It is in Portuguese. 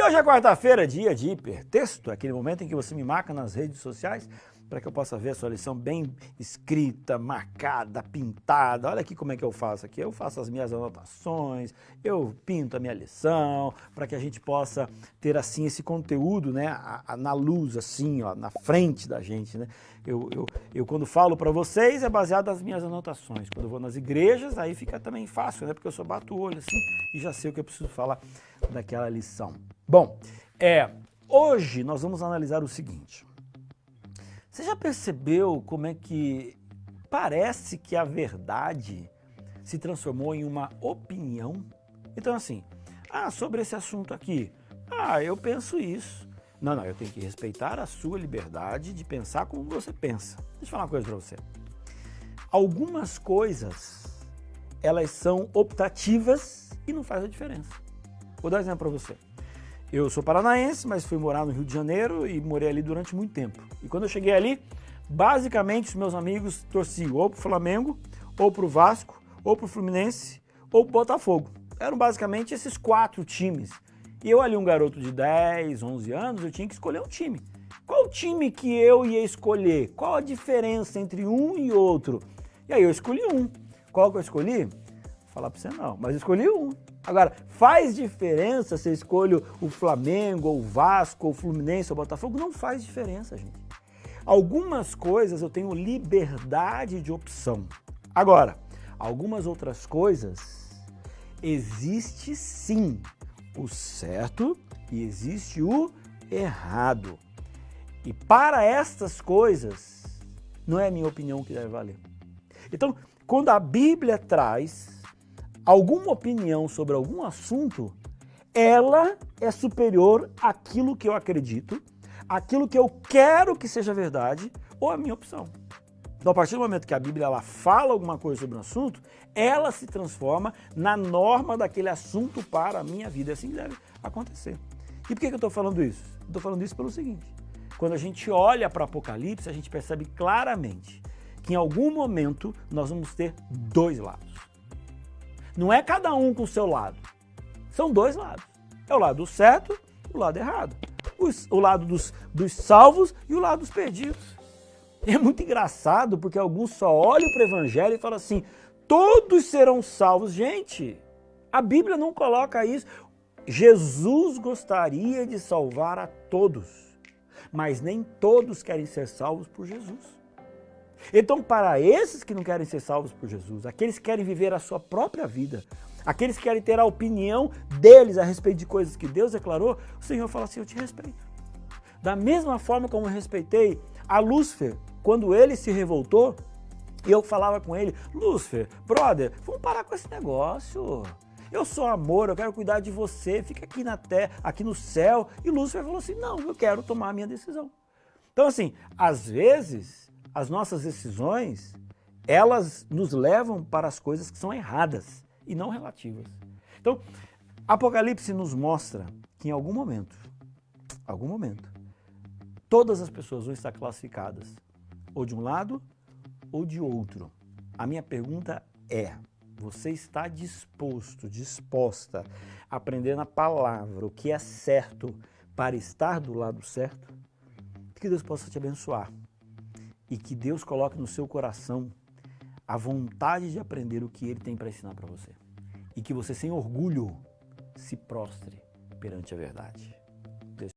hoje é quarta-feira, dia de hipertexto, aquele momento em que você me marca nas redes sociais para que eu possa ver a sua lição bem escrita, marcada, pintada. Olha aqui como é que eu faço aqui. Eu faço as minhas anotações, eu pinto a minha lição, para que a gente possa ter assim esse conteúdo, né, na luz, assim, ó, na frente da gente, né? Eu quando falo para vocês é baseado nas minhas anotações. Quando eu vou nas igrejas, aí fica também fácil, né? Porque eu só bato o olho assim e já sei o que eu preciso falar daquela lição. Bom, hoje nós vamos analisar o seguinte. Você já percebeu como é que parece que a verdade se transformou em uma opinião? Então assim, sobre esse assunto aqui, eu penso isso. Não, eu tenho que respeitar a sua liberdade de pensar como você pensa. Deixa eu falar uma coisa para você. Algumas coisas, elas são optativas e não faz a diferença. Vou dar um exemplo para você. Eu sou paranaense, mas fui morar no Rio de Janeiro e morei ali durante muito tempo. E quando eu cheguei ali, basicamente os meus amigos torciam ou pro Flamengo, ou pro Vasco, ou pro Fluminense, ou pro Botafogo. Eram basicamente esses 4 times. E eu ali, um garoto de 10, 11 anos, eu tinha que escolher um time. Qual time que eu ia escolher? Qual a diferença entre um e outro? E aí eu escolhi um. Qual que eu escolhi? Vou falar pra você não, mas eu escolhi um. Agora, faz diferença se eu escolho o Flamengo, ou o Vasco, ou o Fluminense, ou o Botafogo? Não faz diferença, gente. Algumas coisas eu tenho liberdade de opção. Agora, algumas outras coisas, existe sim o certo e existe o errado. E para estas coisas, não é a minha opinião que deve valer. Então, quando a Bíblia traz alguma opinião sobre algum assunto, ela é superior àquilo que eu acredito, àquilo que eu quero que seja verdade ou a minha opção. Então, a partir do momento que a Bíblia ela fala alguma coisa sobre um assunto, ela se transforma na norma daquele assunto para a minha vida. É assim que deve acontecer. E por que eu estou falando isso? Estou falando isso pelo seguinte. Quando a gente olha para Apocalipse, a gente percebe claramente que em algum momento nós vamos ter 2 lados. Não é cada um com o seu lado. São 2 lados. É o lado certo e o lado errado. O lado dos salvos e o lado dos perdidos. É muito engraçado porque alguns só olham para o evangelho e falam assim, todos serão salvos. Gente, a Bíblia não coloca isso. Jesus gostaria de salvar a todos, mas nem todos querem ser salvos por Jesus. Então, para esses que não querem ser salvos por Jesus, aqueles que querem viver a sua própria vida, aqueles que querem ter a opinião deles a respeito de coisas que Deus declarou, o Senhor fala assim, eu te respeito. Da mesma forma como eu respeitei a Lúcifer, quando ele se revoltou, e eu falava com ele, Lúcifer, brother, vamos parar com esse negócio. Eu sou amor, eu quero cuidar de você, fica aqui na terra, aqui no céu. E Lúcifer falou assim, não, eu quero tomar a minha decisão. Então assim, às vezes, as nossas decisões, elas nos levam para as coisas que são erradas e não relativas. Então, Apocalipse nos mostra que em algum momento, todas as pessoas vão estar classificadas ou de um lado ou de outro. A minha pergunta é, você está disposta a aprender na palavra o que é certo para estar do lado certo? Que Deus possa te abençoar e que Deus coloque no seu coração a vontade de aprender o que Ele tem para ensinar para você. E que você, sem orgulho, se prostre perante a verdade. Deus...